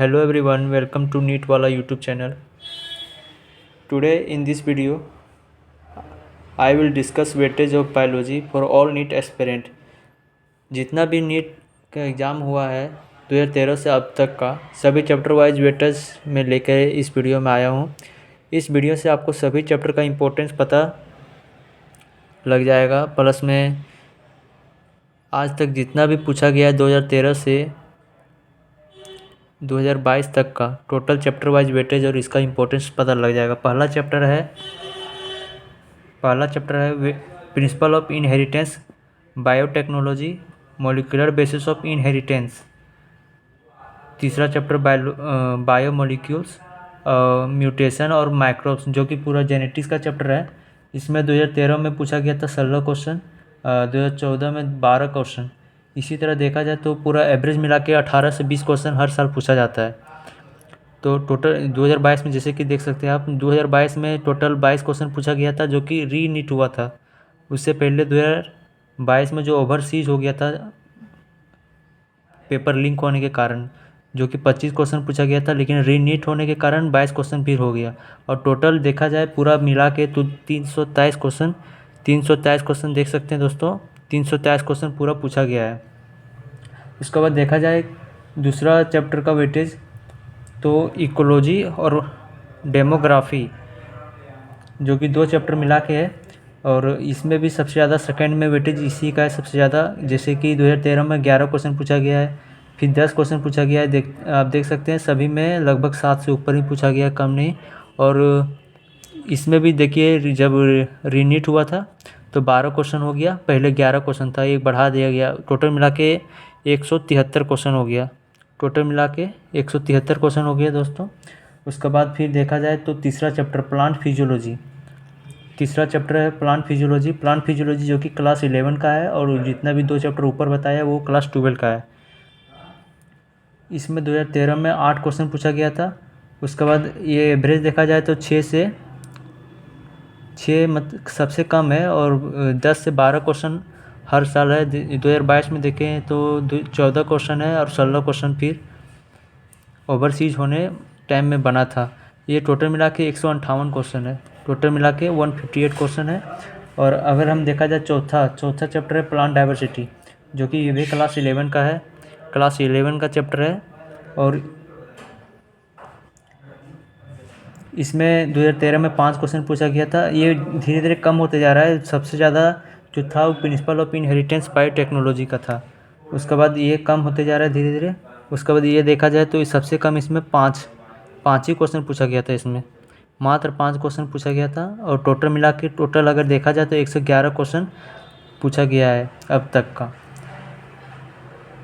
Hello everyone, welcome to NEET Wala YouTube channel. Today in this video I will discuss weightage of biology for all NEET aspirant. जितना भी NEET का exam हुआ है 2013 से अब तक का सभी चैप्टर वाइज वेटेज में लेकर इस वीडियो में आया हूँ। इस वीडियो से आपको सभी चैप्टर का इम्पोर्टेंस पता लग जाएगा। प्लस में आज तक जितना भी पूछा गया है 2013 से 2022 तक का टोटल चैप्टर वाइज वेटेज और इसका इम्पोर्टेंस पता लग जाएगा। पहला चैप्टर है principle of inheritance, biotechnology, molecular basis of inheritance. तीसरा चैप्टर बायोमोलिक्यूल्स, म्यूटेशन और माइक्रोब्स, जो कि पूरा जेनेटिक्स का चैप्टर है। इसमें 2013 में पूछा गया था 16 क्वेश्चन, 2014 में 12 क्वेश्चन। इसी तरह देखा जाए तो पूरा एवरेज मिला के 18 से 20 क्वेश्चन हर साल पूछा जाता है। तो टोटल 2022 में जैसे कि देख सकते हैं आप, 2022 में टोटल 22 क्वेश्चन पूछा गया था, जो कि रीनीट हुआ था। उससे पहले 2022 में जो ओवरसीज हो गया था पेपर लिंक होने के कारण, जो कि 25 क्वेश्चन पूछा गया था, लेकिन रीनीट होने के कारण 22 क्वेश्चन फिर हो गया। और टोटल देखा जाए पूरा मिला के तो 323 क्वेश्चन देख सकते हैं दोस्तों। 323 क्वेश्चन पूरा पूछा गया है। इसके बाद देखा जाए दूसरा चैप्टर का वेटेज, तो इकोलॉजी और डेमोग्राफी, जो कि 2 चैप्टर मिला के है। और इसमें भी सबसे ज़्यादा सेकंड में वेटेज इसी का है सबसे ज़्यादा। जैसे कि 2013 में 11 क्वेश्चन पूछा गया है, फिर 10 क्वेश्चन पूछा गया है। आप देख सकते हैं सभी में लगभग 7 से ऊपर ही पूछा गया है, कम नहीं। और इसमें भी देखिए जब रीनीट हुआ था तो 12 क्वेश्चन हो गया, पहले 11 क्वेश्चन था, एक बढ़ा दिया गया। टोटल मिला के 173 क्वेश्चन हो गया। टोटल मिला के 173 क्वेश्चन हो गया दोस्तों। उसके बाद फिर देखा जाए तो तीसरा चैप्टर प्लांट फिजियोलॉजी, तीसरा चैप्टर है प्लांट फिजियोलॉजी, जो कि क्लास 11 का है। और जितना भी 2 चैप्टर ऊपर बताया वो क्लास 12 का है। इसमें 2013 में 8 क्वेश्चन पूछा गया था। उसके बाद ये एवरेज देखा जाए तो 6 सबसे कम है, और 10 से 12 क्वेश्चन हर साल है। 2022 में देखें तो 14 क्वेश्चन है और 16 क्वेश्चन फिर ओवरसीज होने टाइम में बना था। ये टोटल मिला के 158 क्वेश्चन है। टोटल मिला के 158 क्वेश्चन है। और अगर हम देखा जाए चौथा चैप्टर है प्लांट डाइवर्सिटी, जो कि ये भी क्लास 11 का है, क्लास 11 का चैप्टर है। और इसमें 2013 में 5 क्वेश्चन पूछा गया था। ये धीरे धीरे कम होते जा रहा है। सबसे ज़्यादा जो था वो प्रिंसिपल ऑफ इनहेरिटेंस बायोटेक्नोलॉजी का था। उसके बाद ये कम होते जा रहा है धीरे धीरे। उसके बाद ये देखा जाए तो सबसे कम इसमें पाँच ही क्वेश्चन पूछा गया था। इसमें मात्र 5 क्वेश्चन पूछा गया था। और टोटल मिला के अगर देखा जाए तो 111 क्वेश्चन पूछा गया है अब तक का।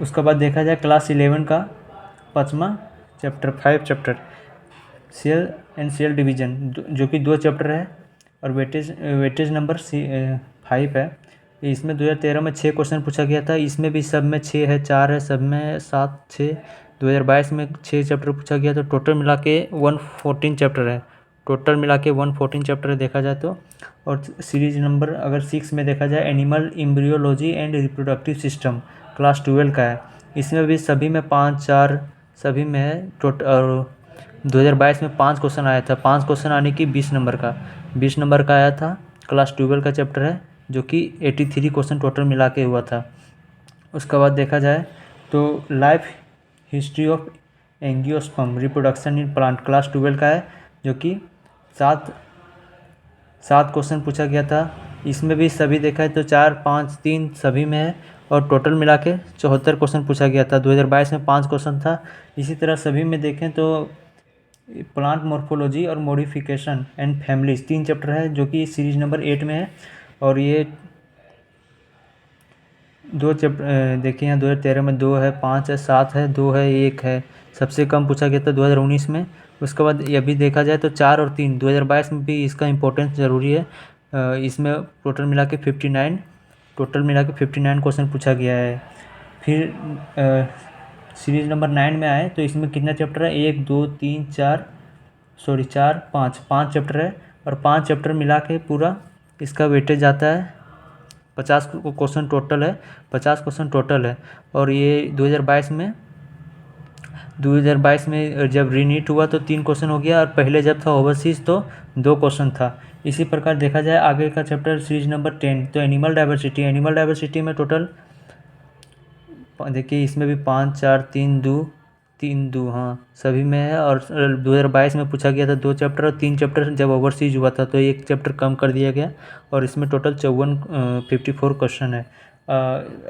उसके बाद देखा जाए क्लास 11 का 5वां chapter 5 chapter cell and cell division, जो कि 2 चैप्टर है। और वेटेज नंबर 5 है। इसमें 2013 में 6 क्वेश्चन पूछा गया था। इसमें भी सब में 6 है, 4 है, सब में 7, 6। 2022 में 6 चैप्टर पूछा गया। तो टोटल मिला के 114 चैप्टर है। टोटल मिला के 114 चैप्टर है देखा जाए तो। और सीरीज नंबर अगर 6 में देखा जाए animal embryology and reproductive system, class 12 का है। इसमें भी सभी में 5, 4 सभी में है। टोटल और 2022 में 5 क्वेश्चन आया था। 5 क्वेश्चन आने की 20 नंबर का आया था। क्लास 12 का चैप्टर है, जो कि 83 क्वेश्चन टोटल मिला के हुआ था। उसके बाद देखा जाए तो life history of angiosperm reproduction in plant, class 12 का है, जो कि 7 क्वेश्चन पूछा गया था। इसमें भी सभी देखा है तो 4, 5, 3 सभी में है। और टोटल मिला के 74 क्वेश्चन पूछा गया था। 2022 में 5 क्वेश्चन था। इसी तरह सभी में देखें तो प्लांट मॉर्फोलॉजी और मॉडिफिकेशन एंड फैमिलीज 3 चैप्टर है, जो कि सीरीज नंबर 8 में है। और ये 2 चैप्टर देखिए यहाँ 2013 में 2 है, 5 है, 7 है, 2 है, 1 है। सबसे कम पूछा गया था 2019 में। उसके बाद ये भी देखा जाए तो 4 और 3 2022 में भी इसका इम्पोर्टेंस ज़रूरी है। इसमें टोटल मिला के 59 क्वेश्चन पूछा गया है। फिर सीरीज नंबर 9 में आए तो इसमें कितना चैप्टर है, 1, 2, 3, 4 5 चैप्टर है। और 5 चैप्टर मिला के पूरा इसका वेटेज आता है 50 क्वेश्चन टोटल है। और ये 2022 में 2022 में जब रीनीट हुआ तो 3 क्वेश्चन हो गया, और पहले जब था ओवरसीज़ तो 2 क्वेश्चन था। इसी प्रकार देखा जाए आगे का चैप्टर सीरीज नंबर 10, तो एनिमल डाइवर्सिटी में टोटल देखिए इसमें भी 5 4 3 2 हाँ सभी में है। और 2022 में पूछा गया था 2 चैप्टर और 3 चैप्टर जब ओवरसीज हुआ था तो 1 चैप्टर कम कर दिया गया, और इसमें टोटल 54 क्वेश्चन है।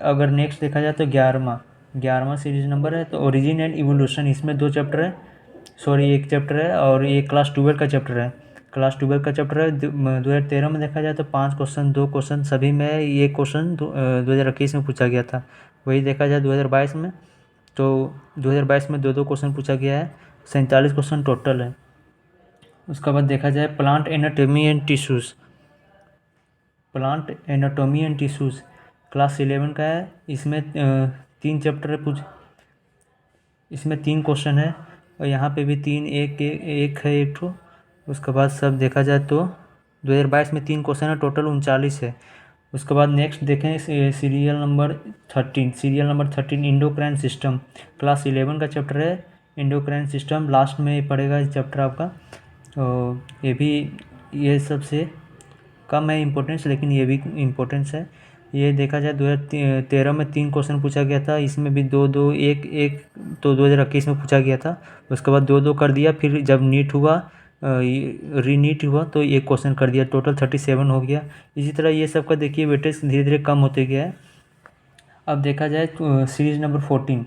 अगर नेक्स्ट देखा जाए तो 11वां सीरीज नंबर है, तो ओरिजिन एंड इवोल्यूशन, इसमें 2 चैप्टर है, सॉरी 1 चैप्टर है, और ये क्लास 12 का चैप्टर है। क्लास 12 का चैप्टर है। 2013 में देखा जाए तो 5 क्वेश्चन, 2 क्वेश्चन सभी में है। ये क्वेश्चन 2021 में पूछा गया था। वही देखा जाए 2022 में, तो 2022 में 2 क्वेश्चन पूछा गया है, 47 क्वेश्चन टोटल है। उसके बाद देखा जाए plant anatomy and tissues class 11 का है। इसमें 3 चैप्टर इसमें 3 क्वेश्चन है, और यहाँ पे भी 3 एक है एक ठो। उसके बाद सब देखा जाए तो 2022 में 3 क्वेश्चन है, टोटल 39 है। उसके बाद नेक्स्ट देखें serial number 13 endocrine system, class 11 का चैप्टर है। इंडोक्राइन सिस्टम लास्ट में पड़ेगा इस चैप्टर आपका। ये भी ये सबसे कम है इम्पोर्टेंस, लेकिन ये भी इम्पोर्टेंस है। ये देखा जाए 2013 में 3 क्वेश्चन पूछा गया था, इसमें भी 2 एक तो 2021 में पूछा गया था। उसके बाद 2 कर दिया, फिर जब नीट हुआ रीनीट हुआ तो 1 क्वेश्चन कर दिया, टोटल 37 हो गया। इसी तरह ये सब का देखिए वेटेज धीरे धीरे कम होते गया है। अब देखा जाए सीरीज नंबर 14,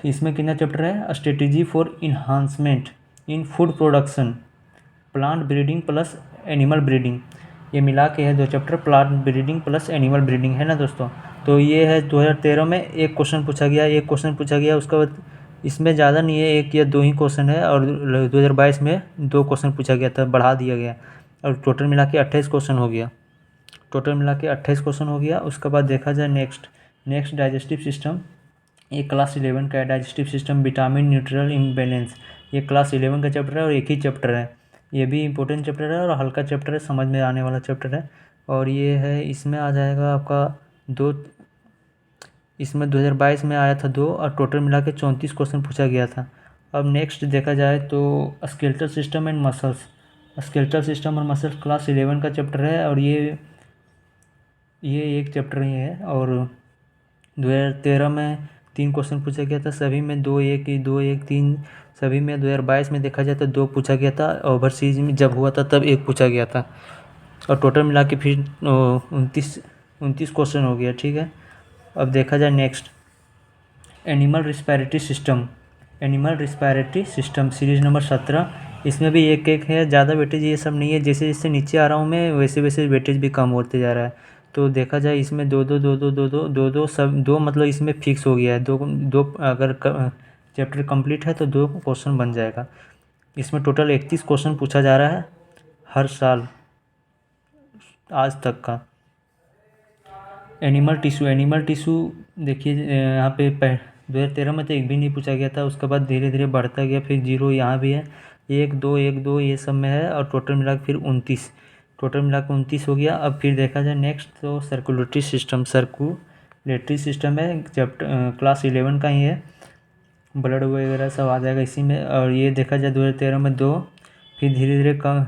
इसमें कितना चैप्टर है, strategy for enhancement in food production, plant breeding plus animal breeding, ये मिला के है 2 chapter, plant breeding plus animal breeding, है ना दोस्तों। तो ये है 2013 में 1 क्वेश्चन पूछा गया, उसका बाद इसमें ज़्यादा नहीं है, 1 या 2 ही क्वेश्चन है, और 2022 में 2 क्वेश्चन पूछा गया था, बढ़ा दिया गया, और टोटल मिला के 28 क्वेश्चन हो गया। उसके बाद देखा जाए नेक्स्ट डाइजेस्टिव सिस्टम, ये क्लास 11 का है। Digestive system vitamin neutral imbalance, ये क्लास 11 का चैप्टर है, और एक ही चैप्टर है। ये भी इम्पोर्टेंट चैप्टर है और हल्का चैप्टर है, समझ में आने वाला चैप्टर है। और ये है, इसमें आ जाएगा आपका 2, इसमें 2022 में आया था 2, और टोटल मिला के 34 क्वेश्चन पूछा गया था। अब नेक्स्ट देखा जाए तो skeletal system and muscles, class 11 का चैप्टर है, और ये एक चैप्टर ही है, और 2013 में 3 क्वेश्चन पूछा गया था, सभी में 2 1 3 सभी में। 2022 में देखा जाए तो 2 पूछा गया था, ओवरसीज में जब हुआ था तब 1 पूछा गया था, और टोटल मिला के फिर 29 क्वेश्चन हो गया, ठीक है। अब देखा जाए next animal respiratory system series number 17, इसमें भी एक है, ज़्यादा वेटेज ये सब नहीं है, जैसे जैसे नीचे आ रहा हूँ मैं वैसे वैसे वेटेज भी कम होते जा रहा है। तो देखा जाए इसमें 2 सब 2 मतलब इसमें फिक्स हो गया है, 2 अगर चैप्टर कंप्लीट है तो 2 क्वेश्चन बन जाएगा। इसमें टोटल 31 क्वेश्चन पूछा जा रहा है हर साल आज तक का। एनिमल टिश्यू देखिए यहाँ पे 2013 में तो एक भी नहीं पूछा गया था, उसके बाद धीरे धीरे बढ़ता गया, फिर 0 यहाँ भी है, 1 2 ये सब में है, और टोटल मिला के फिर 29 हो गया। अब फिर देखा जाए नेक्स्ट तो सर्कुलेटरी सिस्टम है, चैप्टर क्लास 11 का ही है, ब्लड वगैरह सब आ जाएगा इसी में। और ये देखा जाए 2013 में 2, फिर धीरे धीरे कम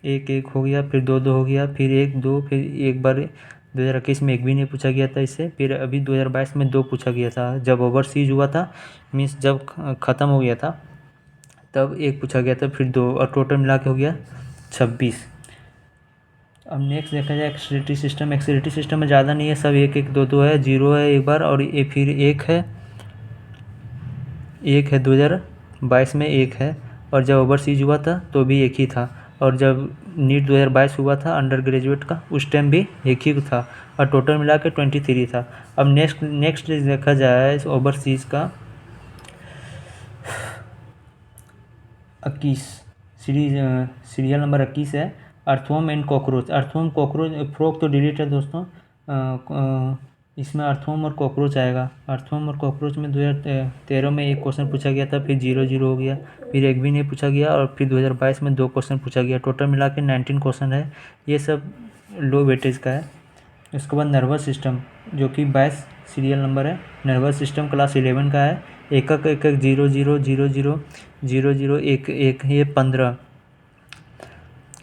1 हो गया, फिर 2 हो गया, फिर 1 2, फिर एक बार 2021 में 1 भी नहीं पूछा गया था इससे, फिर अभी 2022 में 2 पूछा गया था, जब ओवरसीज हुआ था, मीन्स जब ख़त्म हो गया था तब 1 पूछा गया था, फिर 2, और टोटल मिला के हो गया 26। अब नेक्स्ट देखा जाए एक्सक्रीटरी सिस्टम में ज़्यादा नहीं है, सब 1 1 2 2 है, 0 है एक बार, और ये फिर 1 है 2022 में 1 है, और जब ओवरसीज हुआ था तो भी 1 ही था, और जब नीट 2022 हुआ था अंडर ग्रेजुएट का उस टाइम भी 1 ही था, और टोटल मिला के 23 था। अब नेक्स्ट देखा जाए ओवरसीज का 21 सीरियल नंबर 21 है, अर्थवर्म एंड कॉकरोच। फ्रॉग तो डिलीट है दोस्तों, इसमें अर्थवर्म और कॉकरोच आएगा। अर्थवर्म और कॉकरोच में 2013 में 1 क्वेश्चन पूछा गया था, फिर 0 हो गया, फिर 1 भी नहीं पूछा गया, और फिर 2022 में 2 क्वेश्चन पूछा गया, टोटल मिला के 19 क्वेश्चन है। ये सब लो वेटेज का है। उसके बाद नर्वस सिस्टम जो कि 22 सीरियल नंबर है, नर्वस सिस्टम क्लास 11 का है, एकक एकक 0 0 0 0 0 0 1 1 ये 15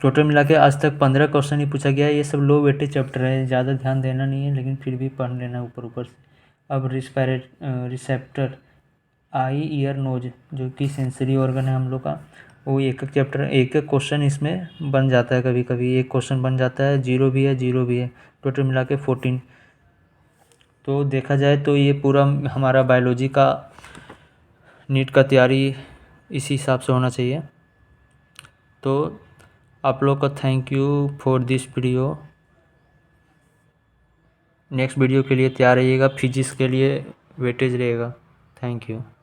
टोटल मिला के आज तक 15 क्वेश्चन ही पूछा गया है। ये सब लो वेटेज चैप्टर है, ज़्यादा ध्यान देना नहीं है, लेकिन फिर भी पढ़ लेना ऊपर ऊपर से। अब रिसेप्टर आई ईयर नोज जो कि सेंसरी ऑर्गन है हम लोग का, वो एक एक चैप्टर एक एक क्वेश्चन इसमें बन जाता है। कभी कभी एक क्वेश्चन बन जाता है, 0 भी है 0 भी है, टोटल मिला के 14। तो देखा जाए तो ये पूरा हमारा बायोलॉजी का नीट का तैयारी इसी हिसाब से होना चाहिए। तो आप लोग का thank you for this video. Next video के लिए तैयार रहिएगा, फिजिक्स के लिए वेटेज रहेगा। Thank you.